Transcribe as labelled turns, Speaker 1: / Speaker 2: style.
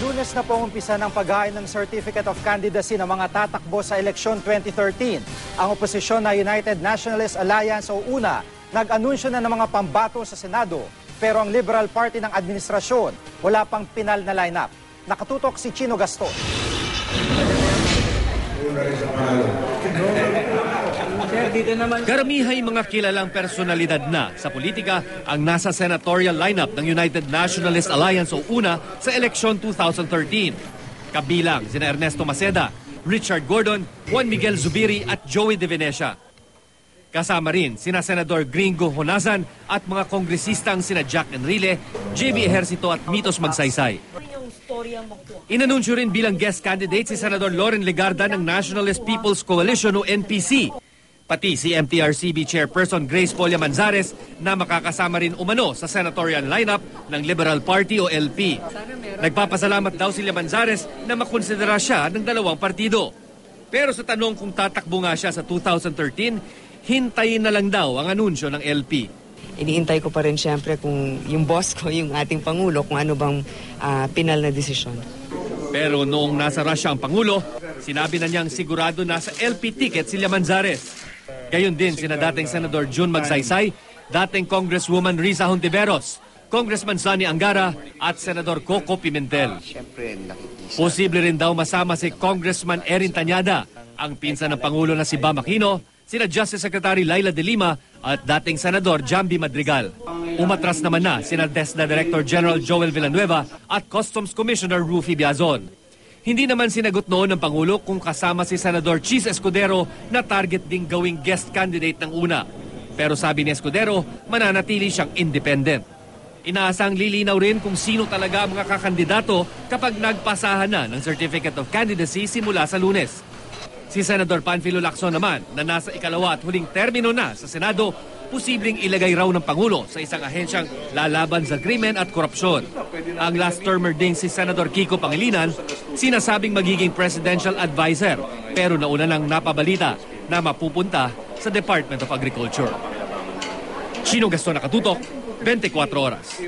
Speaker 1: Lunes na po umpisa ng paghain ng Certificate of Candidacy ng mga tatakbo sa eleksyon 2013. Ang oposisyon na United Nationalist Alliance o UNA, nag-anunsyo na ng mga pambato sa Senado. Pero ang Liberal Party ng administrasyon, wala pang pinal na lineup. Nakatutok si Chino Gaston.
Speaker 2: Karamihay mga kilalang personalidad na sa politika ang nasa senatorial lineup ng United Nationalist Alliance o UNA sa eleksyon 2013. Kabilang sina Ernesto Maceda, Richard Gordon, Juan Miguel Zubiri at Joey De Venecia. Kasama rin sina Senador Gringo Honasan at mga kongresistang sina Jack Enrile, JB Ejercito at Mitos Magsaysay. Inanunsyo rin bilang guest candidate si Senador Loren Legarda ng Nationalist People's Coalition o NPC. Pati si MTRCB Chairperson Grace Polla Manzares na makakasama rin umano sa senatorial lineup ng Liberal Party o LP. Nagpapasalamat daw si Manzares na makonsidera siya ng dalawang partido. Pero sa tanong kung tatakbo nga siya sa 2013, hintayin na lang daw ang anunsyo ng LP.
Speaker 3: Iniintay ko pa rin siyempre kung yung boss ko, yung ating Pangulo, kung ano bang pinal na desisyon.
Speaker 2: Pero noong nasa Russia ang Pangulo, sinabi na niyang sigurado na sa LP ticket si Manzares. Gayon din sina dating Senador June Magsaysay, dating Congresswoman Risa Hontiveros, Congressman Sonny Angara at Senador Coco Pimentel. Posible rin daw masama si Congressman Erin Tañada, ang pinsan ng Pangulo na si Bam Aquino, sina Justice Secretary Laila De Lima at dating Senador Jambi Madrigal. Umatras naman na sina DESDA Director General Joel Villanueva at Customs Commissioner Rufy Biazon. Hindi naman sinagot noon ng Pangulo kung kasama si Senador Chis Escudero na target ding gawing guest candidate ng UNA. Pero sabi ni Escudero, mananatili siyang independent. Inaasang lilinaw rin kung sino talaga ang mga kakandidato kapag nagpasahan na ng Certificate of Candidacy simula sa Lunes. Si Senador Panfilo Lacson naman na nasa ikalawa at huling termino na sa Senado, posibleng ilagay raw ng Pangulo sa isang ahensyang lalaban sa krimen at korupsyon. Ang last termer ding si Senador Kiko Pangilinan, sinasabing magiging presidential advisor pero nauna nang napabalita na mapupunta sa Department of Agriculture. Chino Gaston, Nakatutok, 24 Oras.